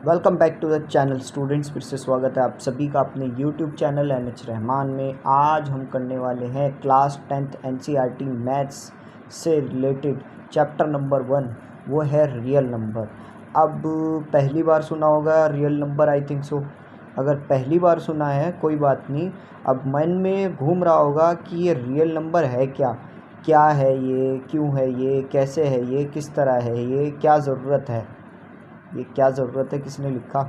Welcome back to the channel students. फिर से स्वागत है आप सभी का अपने यूट्यूब चैनल NH रहमान में। आज हम करने वाले हैं क्लास 10th NCERT मैथ्स से रिलेटेड चैप्टर नंबर 1, वो है रियल नंबर। अब पहली बार सुना होगा real number, I think so. अगर पहली बार सुना है कोई बात नहीं, अब मन में घूम रहा होगा कि ये रियल नंबर है क्या है ये, क्यों है ये, कैसे है ये, किस तरह है ये, क्या ज़रूरत है, ये क्या ज़रूरत है, किसने लिखा,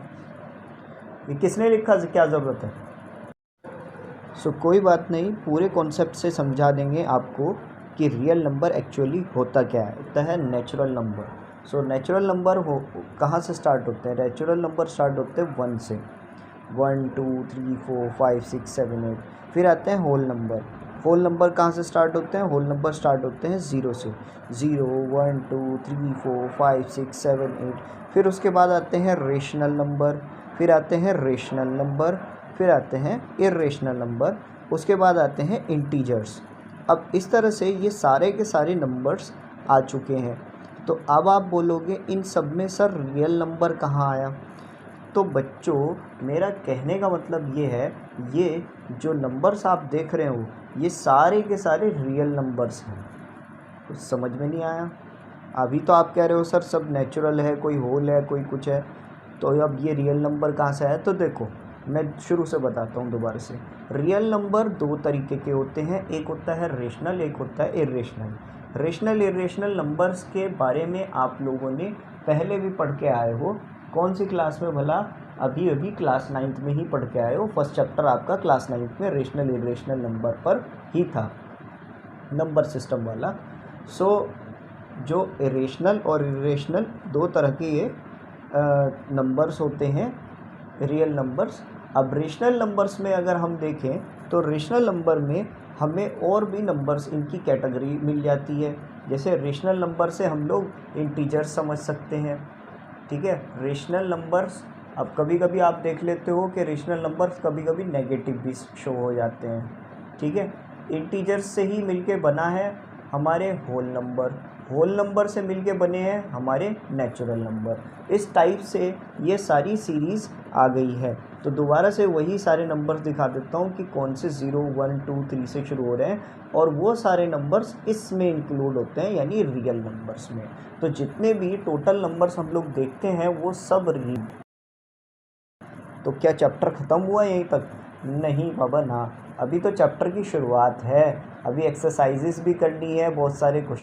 ये किसने लिखा, क्या ज़रूरत है। कोई बात नहीं, पूरे कॉन्सेप्ट से समझा देंगे आपको कि रियल नंबर एक्चुअली होता क्या है। होता है नेचुरल नंबर। नेचुरल नंबर हो कहाँ से स्टार्ट होते हैं? नेचुरल नंबर स्टार्ट होते हैं 1 से। 1 2 3 4 5 6 7 8। फिर आते हैं होल नंबर। होल नंबर कहाँ से स्टार्ट होते हैं? होल नंबर स्टार्ट होते हैं 0 से। 0 1 2 3 4 5 6 7 8। फिर उसके बाद आते हैं रेशनल नंबर, फिर आते हैं रेशनल नंबर, फिर आते हैं इर्रेशनल नंबर, उसके बाद आते हैं इंटीजर्स। अब इस तरह से ये सारे के सारे नंबर्स आ चुके हैं। तो अब आप बोलोगे इन सब में सर रियल नंबर कहाँ आया? तो बच्चों, मेरा कहने का मतलब ये है, ये जो नंबर्स आप देख रहे हो ये सारे के सारे रियल नंबर्स हैं। कुछ समझ में नहीं आया? अभी तो आप कह रहे हो सर सब नेचुरल है, कोई होल है, कोई कुछ है, तो अब ये रियल नंबर कहाँ से आया? तो देखो, मैं शुरू से बताता हूँ दोबारा से। रियल नंबर दो तरीके के होते हैं, एक होता है रेशनल, एक होता है इर्रेशनल। रेशनल इर्रेशनल नंबर्स के बारे में आप लोगों ने पहले भी पढ़ के आए हो। कौन सी क्लास में भला? अभी अभी क्लास 9th में ही पढ़ के आए हो। फर्स्ट चैप्टर आपका क्लास 9th में रेशनल इर्रेशनल नंबर पर ही था, नंबर सिस्टम वाला। जो इरेशनल और इरेशनल दो तरह के ये नंबर्स होते हैं, रियल नंबर्स। अब रेशनल नंबर्स में अगर हम देखें तो रेशनल नंबर में हमें और भी नंबर्स, इनकी कैटेगरी मिल जाती है। जैसे रेशनल नंबर से हम लोग इंटीजर्स समझ सकते हैं, ठीक है। रेशनल नंबर्स, अब कभी कभी आप देख लेते हो कि रेशनल नंबर्स कभी कभी नेगेटिव भी शो हो जाते हैं, ठीक है। इंटीजर्स से ही मिलके बना है हमारे होल नंबर, होल नंबर से मिलके बने हैं हमारे नेचुरल नंबर। इस टाइप से ये सारी सीरीज़ आ गई है। तो दोबारा से वही सारे नंबर्स दिखा देता हूँ कि कौन से 0 1 2 3 से शुरू हो रहे हैं, और वो सारे नंबर्स इसमें इंक्लूड होते हैं, यानी रियल नंबर्स में। तो जितने भी टोटल नंबर्स हम लोग देखते हैं वो सब रियल। तो क्या चैप्टर ख़त्म हुआ यहीं तक? नहीं बाबा ना, अभी तो चैप्टर की शुरुआत है। अभी एक्सरसाइजेस भी करनी है, बहुत सारे क्वेश्चन